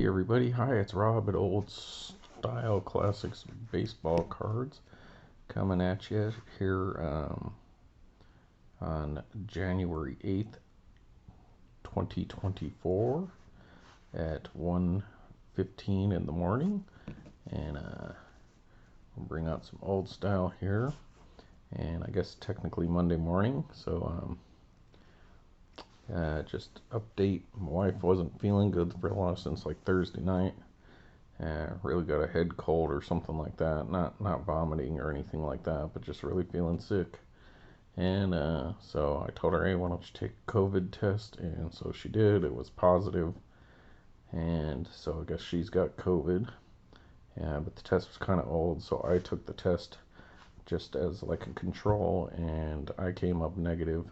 Hey everybody, hi, it's Rob at Old Style Classics Baseball Cards coming at you here on January 8th, 2024 at 1:15 in the morning. And we'll bring out some old style here. And I guess technically Monday morning, so just update. My wife wasn't feeling good for a while since like Thursday night. Really got a head cold or something like that. Not vomiting or anything like that, but just really feeling sick. And so I told her, hey, why don't you take a COVID test? And so she did. It was positive. And so I guess she's got COVID. Yeah, but the test was kind of old, so I took the test just as like a control, and I came up negative.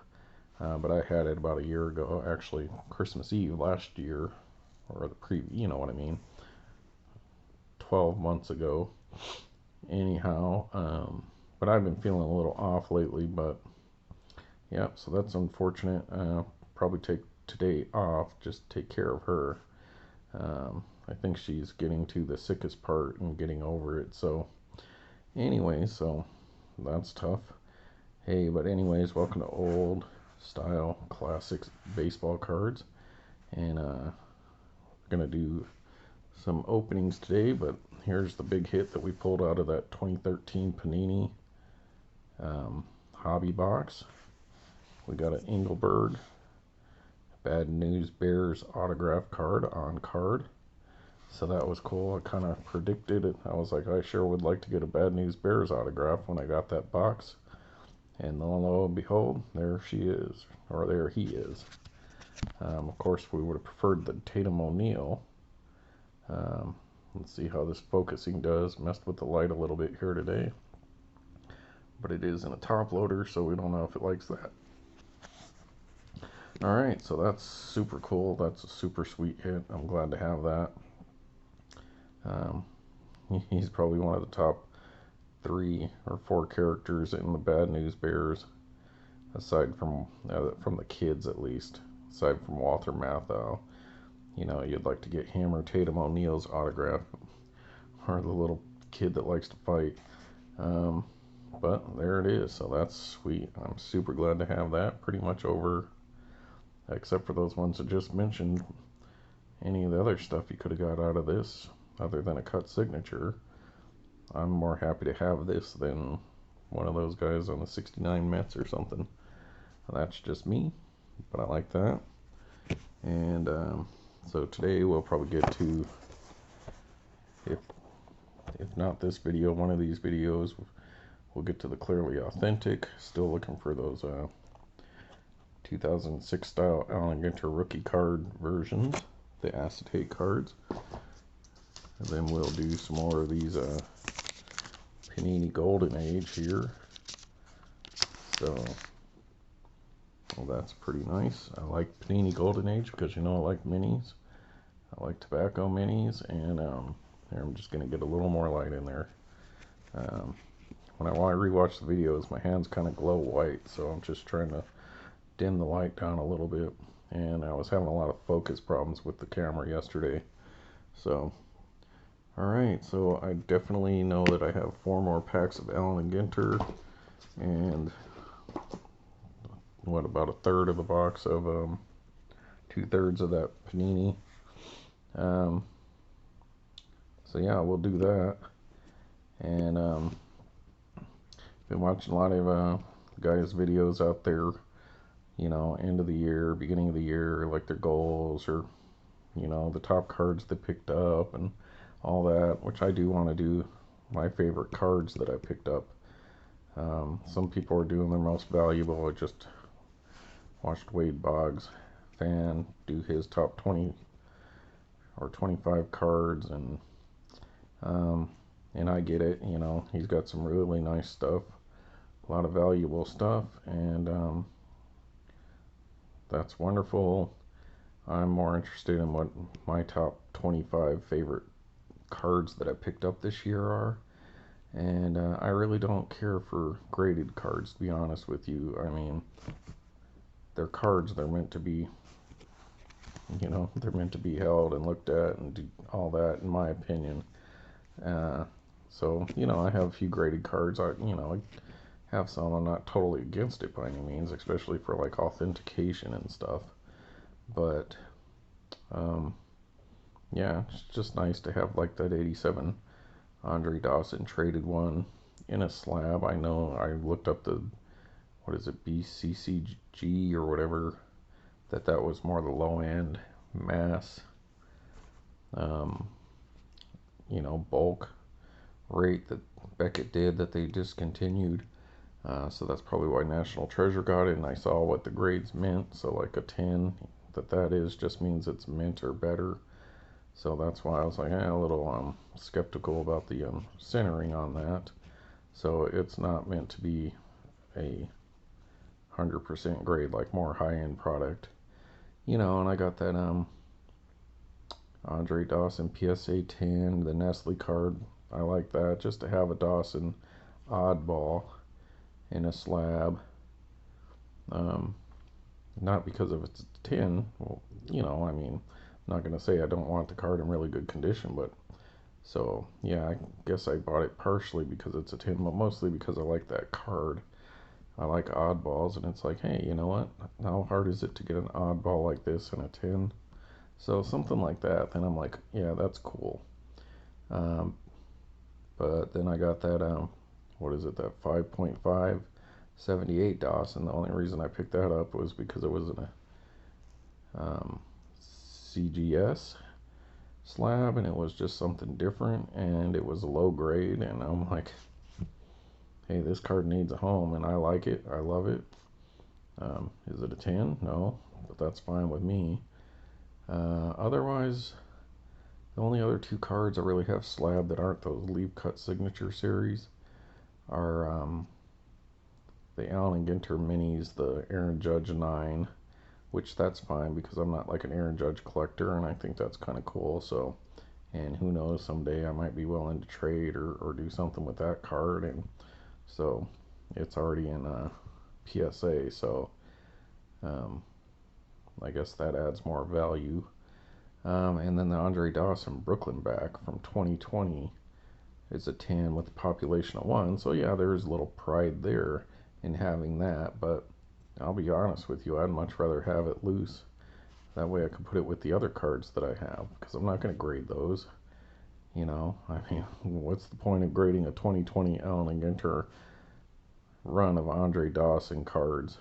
But I had it about a year ago, actually Christmas Eve last year, or you know what I mean, 12 months ago. Anyhow, but I've been feeling a little off lately, but yeah, so that's unfortunate. Probably take today off, just take care of her. I think she's getting to the sickest part and getting over it. So anyway, so that's tough. Hey, but anyways, welcome to Old Style Classics Baseball Cards. And we're gonna do some openings today, but here's the big hit that we pulled out of that 2013 Panini hobby box. We got an Engelberg Bad News Bears autograph card on card. So that was cool. I kind of predicted it. I was like, I sure would like to get a Bad News Bears autograph when I got that box. And lo and behold, there she is, or there he is. Of course, we would have preferred the Tatum O'Neal. Let's see how this focusing does. Messed with the light a little bit here today. But it is in a top loader, so we don't know if it likes that. Alright, so that's super cool. That's a super sweet hit. I'm glad to have that. He's probably one of the top 3 or 4 characters in the Bad News Bears, aside from the kids at least, aside from Walter Matthau. You know, you'd like to get him or Tatum O'Neal's autograph, or the little kid that likes to fight. But there it is, so that's sweet. I'm super glad to have that. Pretty much over, except for those ones I just mentioned. Any of the other stuff you could have got out of this, other than a cut signature, I'm more happy to have this than one of those guys on the 69 Mets or something. That's just me, but I like that. And so today we'll probably get to, if not this video, one of these videos, we'll get to the Clearly Authentic. Still looking for those 2006 style Allen Ginter rookie card versions, the acetate cards. And then we'll do some more of these Panini Golden Age here. So, well, that's pretty nice. I like Panini Golden Age because, you know, I like minis. I like tobacco minis, and here I'm just going to get a little more light in there. When I rewatch the videos, my hands kind of glow white, so I'm just trying to dim the light down a little bit. And I was having a lot of focus problems with the camera yesterday. So, alright, so I definitely know that I have 4 more packs of Allen Ginter, and what, about a third of the box of 2/3 of that Panini. So yeah, we'll do that. And been watching a lot of guys' videos out there, you know, end of the year, beginning of the year, like their goals, or, you know, the top cards they picked up and all that, which I do want to do my favorite cards that I picked up. Some people are doing their most valuable. I just watched Wade Boggs fan do his top 20 or 25 cards, and I get it, you know, he's got some really nice stuff, a lot of valuable stuff, and that's wonderful. I'm more interested in what my top 25 favorite cards that I picked up this year are. And I really don't care for graded cards, to be honest with you. I mean, they're cards, they're meant to be You know, they're meant to be held and looked at and do all that, in my opinion. Uh, so, you know, I have a few graded cards. I have some. I'm not totally against it by any means, especially for like authentication and stuff. But, um, yeah, it's just nice to have like that 87 Andre Dawson traded one in a slab. I know I looked up the, what is it, BCCG or whatever, that was more the low end mass, um, bulk rate that Beckett did that they discontinued. So that's probably why National Treasure got it. And I saw what the grades meant. So like a 10, that is just means it's mint or better. So that's why I was like, a little skeptical about the centering on that. So it's not meant to be a 100% grade like more high end product. And I got that Andre Dawson PSA 10, the Nestle card. I like that just to have a Dawson oddball in a slab. Um, Not because of its tin. Well, I mean, I'm not gonna say I don't want the card in really good condition, but so yeah, I guess I bought it partially because it's a tin, but mostly because I like that card. I like oddballs, and it's like, hey, you know what? How hard is it to get an oddball like this in a tin? So something like that. Then I'm like, yeah, that's cool. Um, but then I got that what is it? That 5.5 78 DOS, and the only reason I picked that up was because it was in a CGS slab, and it was just something different, and it was a low grade, and I'm like, hey, this card needs a home, and I like it. I love it. Is it a 10? No, but that's fine with me. Otherwise, the only other two cards I really have slab that aren't those Leap Cut Signature series are the Allen and Ginter minis, the Aaron Judge 9, which that's fine because I'm not like an Aaron Judge collector, and I think that's kind of cool. So, and who knows, someday I might be willing to trade or do something with that card. And so it's already in PSA, so um, I guess that adds more value. And then the Andre Dawson Brooklyn back from 2020 is a 10 with a population of 1. So yeah, there's a little pride there in having that, but I'll be honest with you, I'd much rather have it loose. That way I can put it with the other cards that I have, because I'm not going to grade those. I mean, what's the point of grading a 2020 Allen and Ginter run of Andre Dawson cards?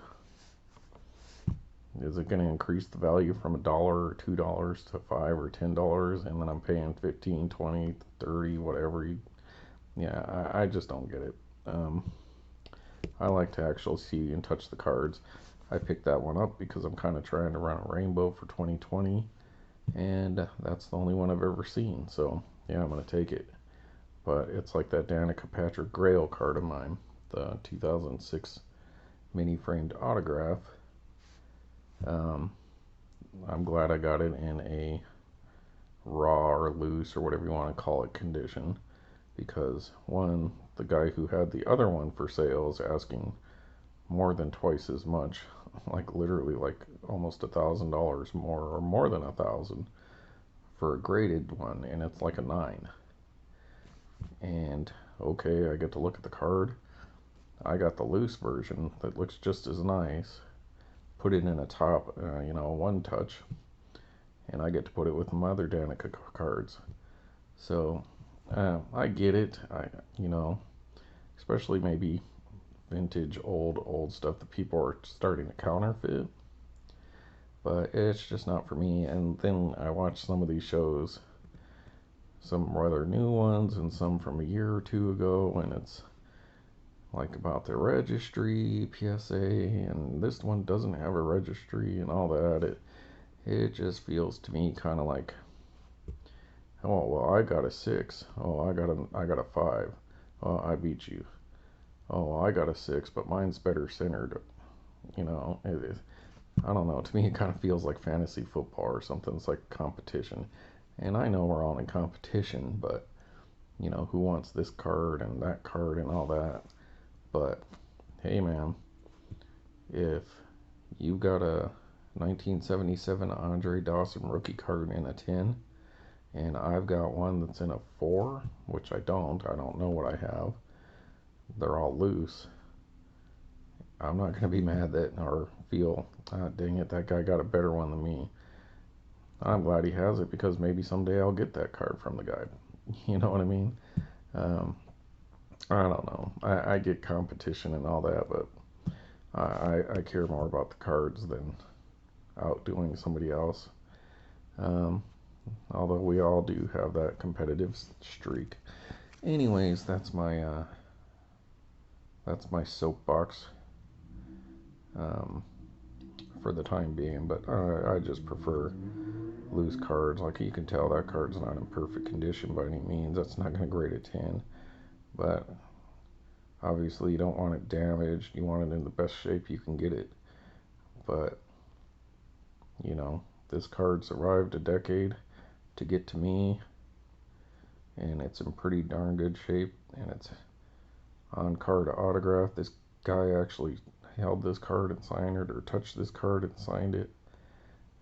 Is it going to increase the value from $1 or $2 to $5 or $10, and then I'm paying 15, 20, 30, whatever? Yeah, I just don't get it. I like to actually see and touch the cards. I picked that one up because I'm kind of trying to run a rainbow for 2020, and that's the only one I've ever seen. So yeah, I'm gonna take it. But it's like that Danica Patrick Grail card of mine, the 2006 mini framed autograph. I'm glad I got it in a raw or loose or whatever you want to call it condition, because one, the guy who had the other one for sale is asking more than twice as much, like literally like almost $1,000 more or more than 1,000 for a graded one, and it's like a 9. And okay, I get to look at the card. I got the loose version that looks just as nice. Put it in a top, one touch, and I get to put it with my other Danica cards. So I get it. Especially maybe vintage old stuff that people are starting to counterfeit, but it's just not for me. And then I watch some of these shows, some rather new ones and some from a year or two ago, and it's like about the registry PSA, and this one doesn't have a registry and all that. It just feels to me kind of like, oh well, I got a 6. Oh, I got a 5. Oh, I beat you. Oh, I got a 6, but mine's better centered. I don't know. To me, it kind of feels like fantasy football or something. It's like competition. And I know we're all in competition, but, who wants this card and that card and all that? But, hey, man, if you got a 1977 Andre Dawson rookie card in a 10. And I've got one that's in a 4, which I don't know what I have. They're all loose. I'm not going to be mad that, or feel, ah, dang it, that guy got a better one than me. I'm glad he has it, because maybe someday I'll get that card from the guy. You know what I mean? I don't know. I get competition and all that, but I care more about the cards than outdoing somebody else. Although we all do have that competitive streak. Anyways, that's my soapbox for the time being. But I just prefer loose cards. Like, you can tell that card's not in perfect condition by any means. That's not going to grade a 10. But obviously you don't want it damaged. You want it in the best shape you can get it. But, you know, this card survived a decade to get to me, and it's in pretty darn good shape, and it's on card autograph. This guy actually held this card and signed it, or touched this card and signed it,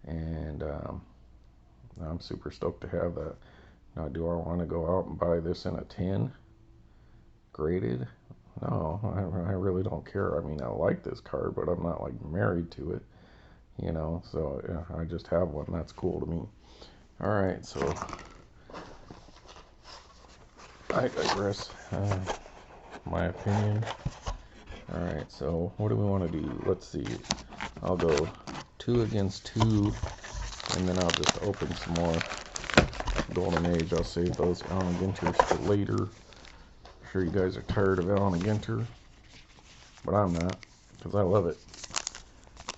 and I'm super stoked to have that. Now, do I want to go out and buy this in a 10 graded? No, I really don't care. I mean, I like this card, but I'm not like married to it, you know. So yeah, I just have one. That's cool to me. All right, so I digress. My opinion. All right, so what do we want to do? Let's see. I'll go 2 against 2, and then I'll just open some more Golden Age. I'll save those Allen Ginters for later. I'm sure you guys are tired of Allen Ginter, but I'm not, because I love it.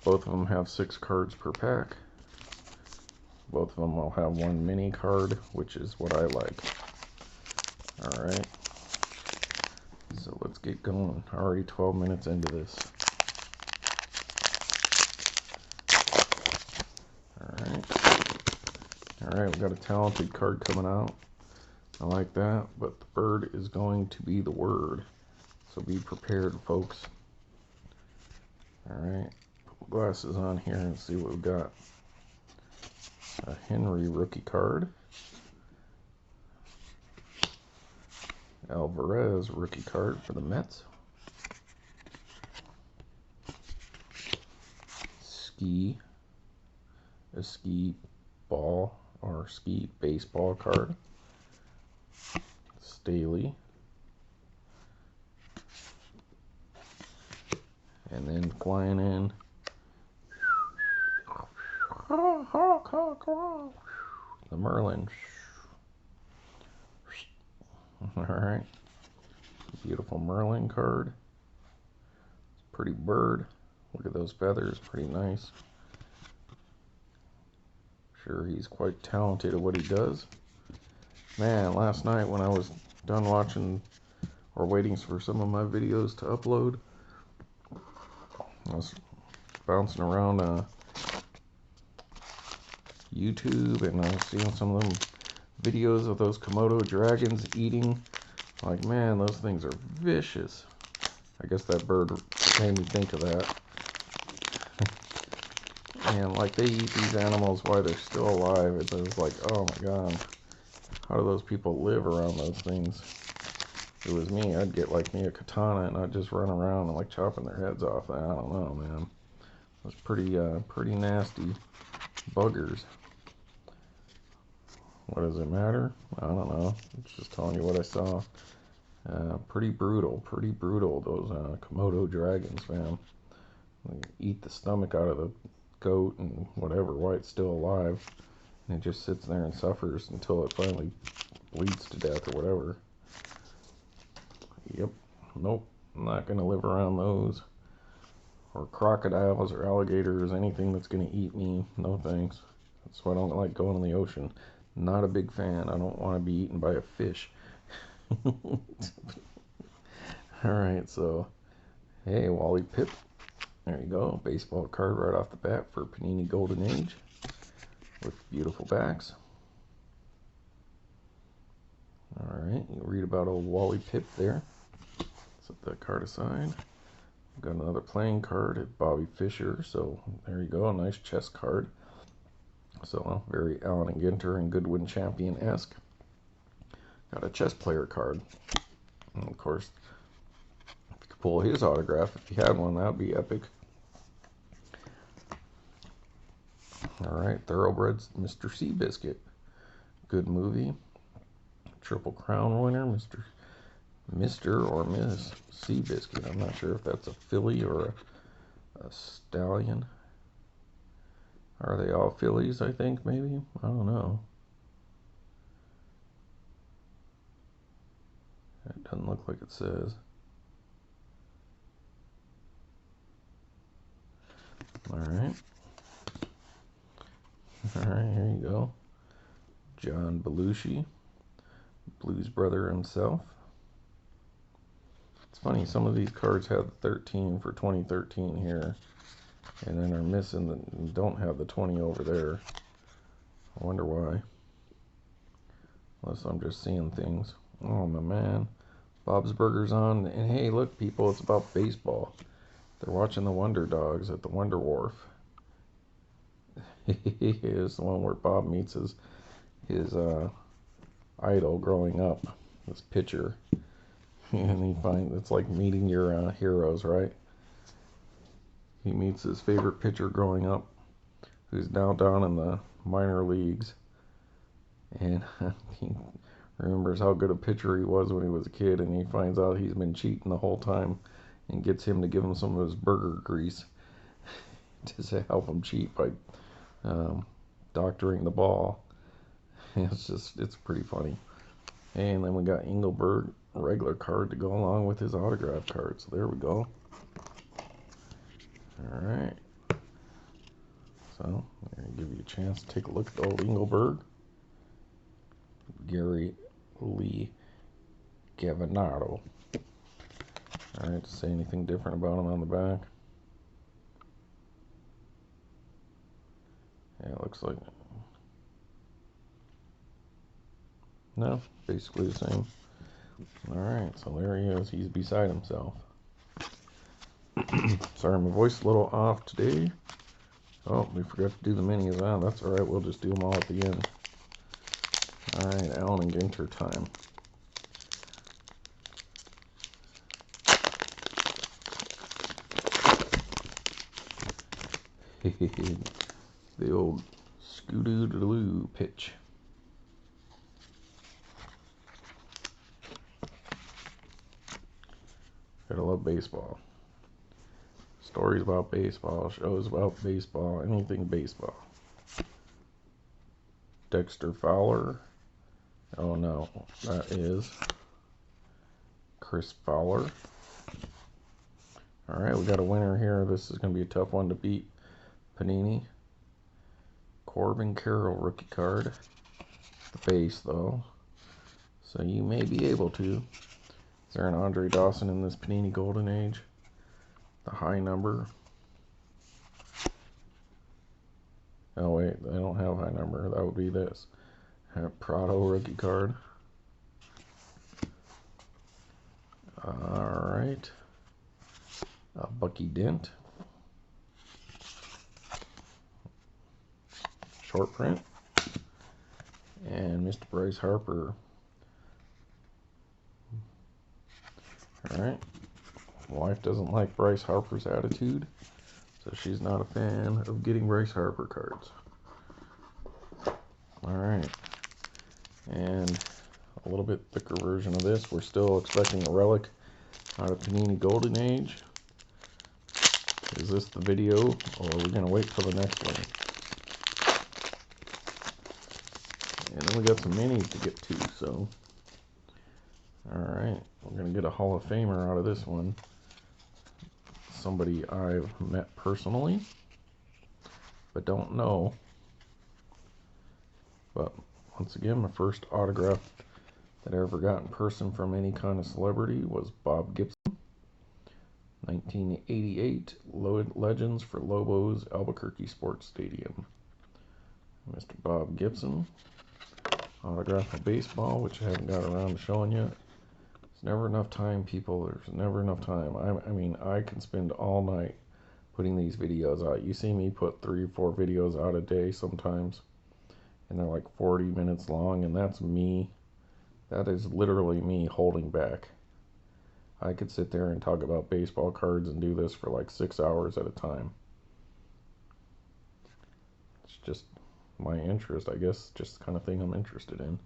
Both of them have 6 cards per pack. Both of them will have 1 mini card, which is what I like. Alright, so let's get going. Already 12 minutes into this. Alright, we got a talented card coming out. I like that, but the bird is going to be the word. So be prepared, folks. Alright, put my glasses on here and see what we've got. A Henry rookie card. Alvarez rookie card for the Mets. A ski ball or ski baseball card. Staley. And then flying in, the Merlin. Alright, beautiful Merlin card. Pretty bird. Look at those feathers, pretty nice. Sure, he's quite talented at what he does. Man, last night when I was done watching or waiting for some of my videos to upload, I was bouncing around YouTube, and I was seeing some of them videos of those Komodo dragons eating. Like, man, those things are vicious. I guess that bird made me think of that. And like, they eat these animals while they're still alive. It was like, oh my god, how do those people live around those things? If it was me, I'd get like me a katana and I'd just run around and like chopping their heads off. I don't know, man. It was pretty nasty buggers. What does it matter? I don't know. It's just telling you what I saw. Pretty brutal, those Komodo dragons, man. They eat the stomach out of the goat and whatever while it's still alive. And it just sits there and suffers until it finally bleeds to death or whatever. Yep. Nope. I'm not going to live around those. Or crocodiles or alligators, anything that's going to eat me. No thanks. That's why I don't like going in the ocean. Not a big fan. I don't want to be eaten by a fish. Alright, so, hey, Wally Pip. There you go. Baseball card right off the bat for Panini Golden Age. With beautiful backs. Alright, you read about old Wally Pip there. Set that card aside. Got another playing card at Bobby Fischer, so there you go, a nice chess card. So very Allen and Ginter and Goodwin Champion-esque. Got a chess player card. And of course, if you could pull his autograph, if you had one, that would be epic. Alright, Thoroughbreds, Mr. Seabiscuit. Good movie. Triple Crown winner, Mr. or Miss Seabiscuit. I'm not sure if that's a filly or a stallion. Are they all fillies, I think, maybe? I don't know. It doesn't look like it says. Alright. Alright, here you go. John Belushi, Blues Brother himself. It's funny, some of these cards have 13 for 2013 here, and then are missing don't have the 20 over there. I wonder why. Unless I'm just seeing things. Oh my man. Bob's Burgers on, and hey look people, it's about baseball. They're watching the Wonder Dogs at the Wonder Wharf. Here's the one where Bob meets his idol growing up, this pitcher. And he finds it's like meeting your heroes, right? He meets his favorite pitcher growing up, who's now down in the minor leagues, and he remembers how good a pitcher he was when he was a kid, and he finds out he's been cheating the whole time, and gets him to give him some of his burger grease to help him cheat by doctoring the ball. It's pretty funny. And then we got Engelberg, a regular card to go along with his autograph card. So there we go. Alright. So, I'm going to give you a chance to take a look at old Engelberg. Gary Lee Gavinado. Alright, to say anything different about him on the back. Yeah, it looks like... No, basically the same. Alright, so there he is. He's beside himself. Sorry, my voice is a little off today. Oh, we forgot to do the minis. Ah, that's alright. We'll just do them all at the end. Alright, Allen and Ginter time. The old Scoo-Doo-Doo pitch. Gotta love baseball. Stories about baseball, shows about baseball, anything baseball. Dexter Fowler. Oh no, that is Chris Fowler. Alright, we got a winner here. This is going to be a tough one to beat. Panini. Corbin Carroll rookie card. The base though. So you may be able to. Is there an Andre Dawson in this Panini Golden Age? The high number. Oh wait, I don't have high number. That would be this. Prado rookie card. Alright. Bucky Dent. Short print. And Mr. Bryce Harper. Alright. Wife doesn't like Bryce Harper's attitude, so she's not a fan of getting Bryce Harper cards. Alright. And a little bit thicker version of this. We're still expecting a relic out of Panini Golden Age. Is this the video, or are we going to wait for the next one? And then we got some minis to get to, so... Alright, we're going to get a Hall of Famer out of this one. Somebody I've met personally, but don't know. But once again, my first autograph that I ever got in person from any kind of celebrity was Bob Gibson. 1988 Legends for Lobos Albuquerque Sports Stadium. Mr. Bob Gibson. Autograph of baseball, which I haven't got around to showing yet. There's never enough time, people. There's never enough time. I mean, I can spend all night putting these videos out. You see me put 3 or 4 videos out a day sometimes, and they're like 40 minutes long, and that's me. That is literally me holding back. I could sit there and talk about baseball cards and do this for like 6 hours at a time. It's just my interest, I guess, just the kind of thing I'm interested in.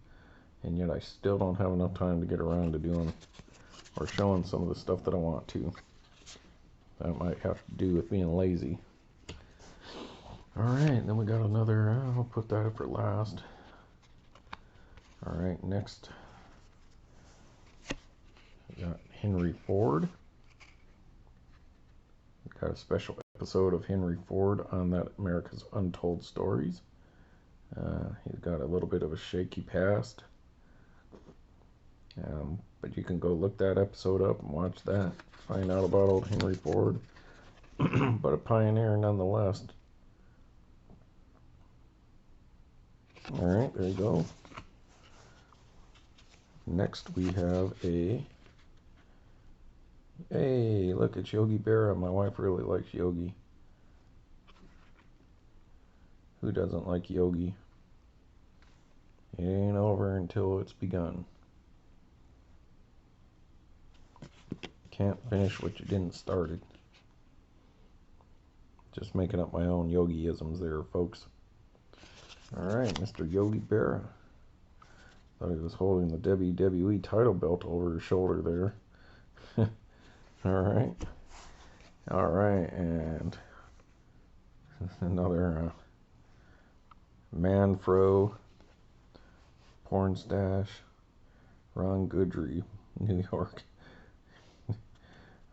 And yet I still don't have enough time to get around to doing or showing some of the stuff that I want to. That might have to do with being lazy. Alright, then we got another, I'll put that up for last. Alright, next we got Henry Ford. We got a special episode of Henry Ford on that America's Untold Stories. He's got a little bit of a shaky past. But you can go look that episode up and watch that. Find out about old Henry Ford. But a pioneer nonetheless. Alright, there you go. Next we have a... Hey, look, it's Yogi Berra. My wife really likes Yogi. Who doesn't like Yogi? It ain't over until it's begun. Can't finish what you didn't start it. Just making up my own Yogi-isms there, folks. Alright, Mr. Yogi Berra. Thought he was holding the WWE title belt over his shoulder there. Alright. Alright, and another Manfro, Porn Stash, Ron Goodry, New York.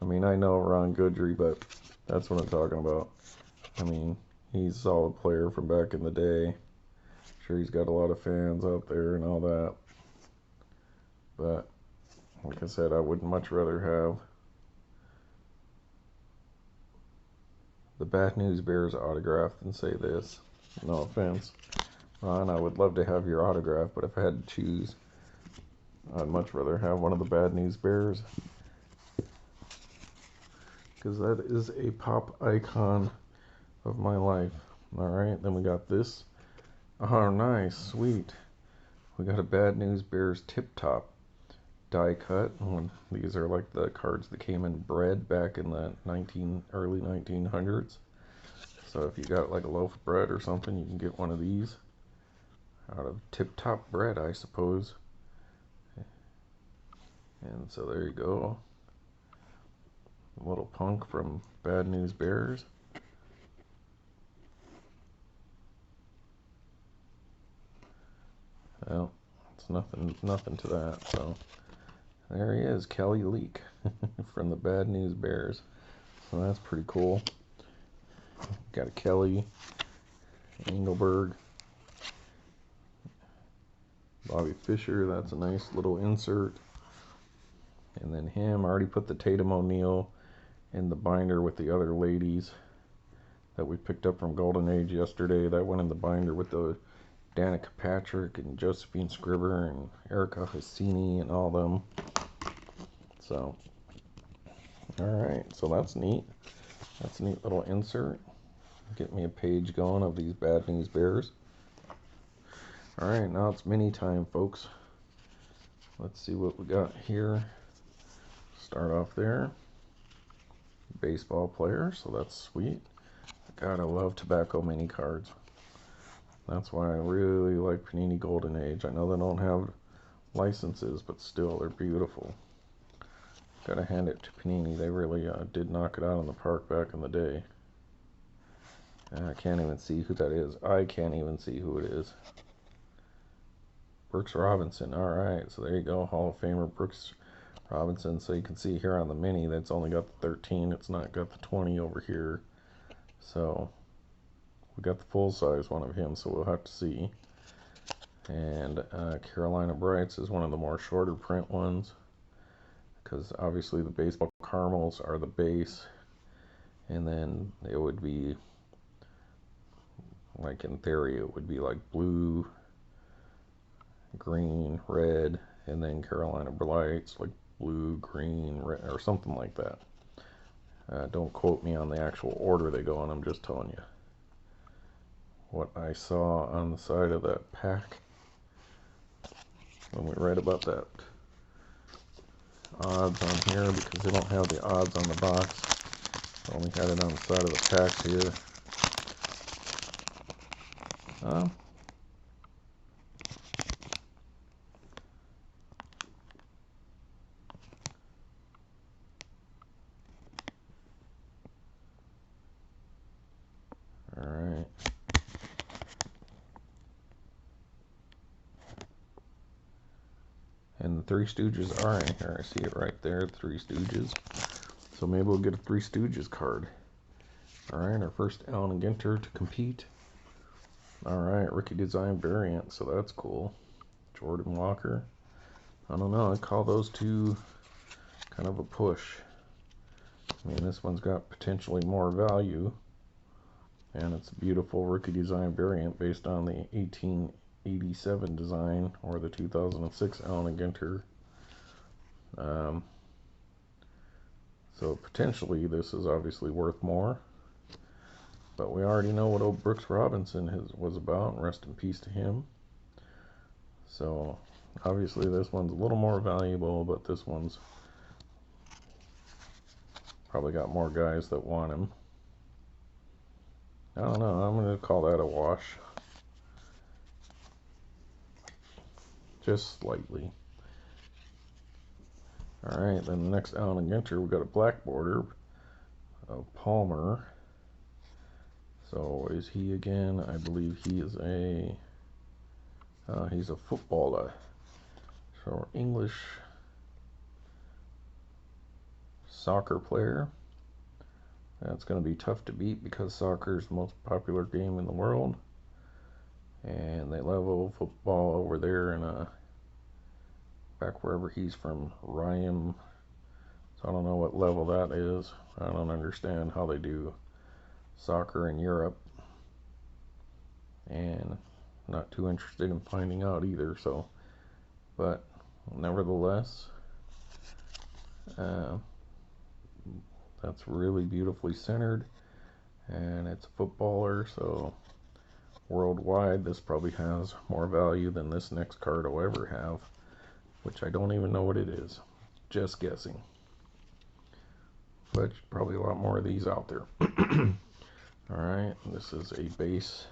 I mean, I know Ron Goodry, but that's what I'm talking about. I mean, he's a solid player from back in the day. Sure, he's got a lot of fans out there and all that. But, like I said, I would much rather have the Bad News Bears autograph than say this. No offense, Ron, I would love to have your autograph, but if I had to choose, I'd much rather have one of the Bad News Bears. Because that is a pop icon of my life. Alright, then we got this. Oh, nice, sweet. We got a Bad News Bears Tip Top die cut. These are like the cards that came in bread back in the early 1900s. So if you got like a loaf of bread or something, you can get one of these out of Tip Top bread, I suppose. And so there you go. A little punk from Bad News Bears. Well, it's nothing to that. So there he is, Kelly Leak from the Bad News Bears. So that's pretty cool. Got a Kelly, Engelberg, Bobby Fischer. That's a nice little insert. And then him. I already put the Tatum O'Neal in the binder with the other ladies that we picked up from Golden Age yesterday. That went in the binder with the Danica Patrick and Josephine Scribber and Erica Hassini and all them. So, alright, so that's neat. That's a neat little insert. Get me a page going of these Bad News Bears. Alright, now it's mini time, folks. Let's see what we got here. Start off there. Baseball player, so that's sweet. God, I love tobacco mini cards. That's why I really like Panini Golden Age. I know they don't have licenses, but still, they're beautiful. Gotta hand it to Panini. They really did knock it out in the park back in the day. I can't even see who that is. I can't even see who it is. Brooks Robinson. Alright, so there you go. Hall of Famer Brooks Robinson. So you can see here on the mini that's only got the 13. It's not got the 20 over here. So we got the full size one of him, so we'll have to see. And Carolina Brights is one of the more shorter print ones, because obviously the baseball caramels are the base, and then it would be, like in theory, it would be like blue, green, red, and then Carolina Brights, like blue, green, red, or something like that. Don't quote me on the actual order they go in. I'm just telling you what I saw on the side of that pack when we read about that odds on here, because they don't have the odds on the box. I only had it on the side of the packs here. Alright. And the Three Stooges are in here. I see it right there, Three Stooges. So maybe we'll get a Three Stooges card. Alright, our first Allen Ginter to compete. Alright, rookie design variant, so that's cool. Jordan Walker. I don't know, I call those two kind of a push. I mean, this one's got potentially more value. And it's a beautiful rookie design variant based on the 1887 design or the 2006 Allen Ginter. So potentially this is obviously worth more. But we already know what old Brooks Robinson was about, and rest in peace to him. So obviously this one's a little more valuable, but this one's probably got more guys that want him. I don't know, I'm going to call that a wash. Just slightly. Alright, then the next Allen Ginter, we've got a black border of Palmer. So is he again? I believe he is he's a footballer. So English soccer player. That's going to be tough to beat because soccer is the most popular game in the world. And they level football over there in back wherever he's from, Ryan. So I don't know what level that is. I don't understand how they do soccer in Europe, and not too interested in finding out either. So, but nevertheless, that's really beautifully centered, and it's a footballer, so worldwide this probably has more value than this next card will ever have, which I don't even know what it is. Just guessing. But probably a lot more of these out there. Alright, this is a base.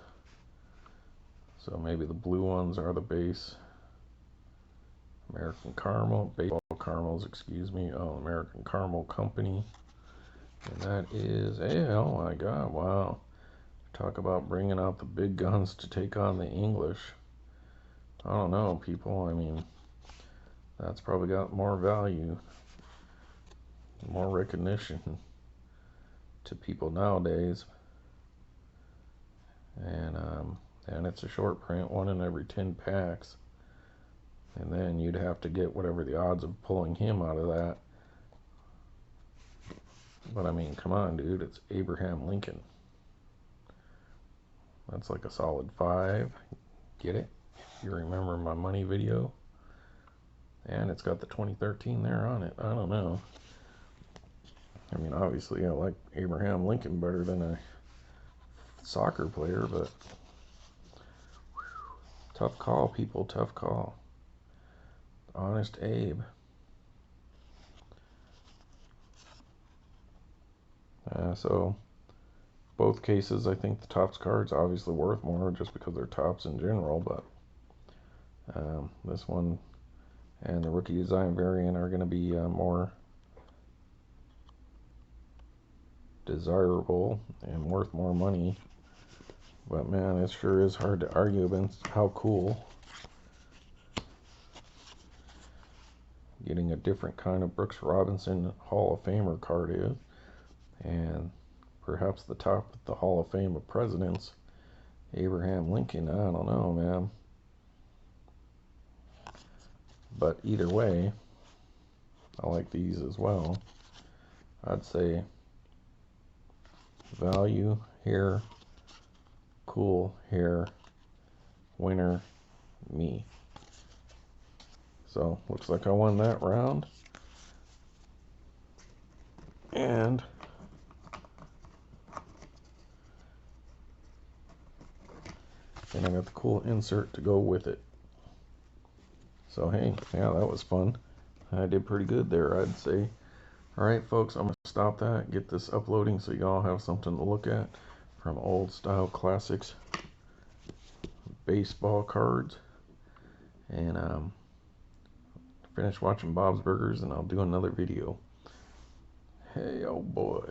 So maybe the blue ones are the base. American Caramel, baseball caramels, excuse me. Oh, American Caramel Company. And that is, oh my god, wow. Talk about bringing out the big guns to take on the English. I don't know, people. I mean, that's probably got more value, more recognition to people nowadays. And it's a short print, 1 in every 10 packs. And then you'd have to get whatever the odds of pulling him out of that. But I mean, come on, dude, it's Abraham Lincoln. That's like a solid 5. Get it? If you remember my money video. And it's got the 2013 there on it. I don't know. I mean, obviously I like Abraham Lincoln better than a soccer player, but tough call, people, tough call. Honest Abe. So both cases, I think the Topps card's obviously worth more just because they're Topps in general, but this one and the rookie design variant are going to be more desirable and worth more money. But man, it sure is hard to argue against how cool getting a different kind of Brooks Robinson Hall of Famer card is. And perhaps the top of the Hall of Fame of presidents, Abraham Lincoln. I don't know, man. But either way, I like these as well. I'd say value here, cool here, winner, me. So looks like I won that round. And then I got the cool insert to go with it. So hey, yeah, that was fun. I did pretty good there, I'd say. Alright folks, I'm going to stop that, get this uploading so y'all have something to look at from old style classics baseball cards. And finish watching Bob's Burgers and I'll do another video. Hey, oh boy.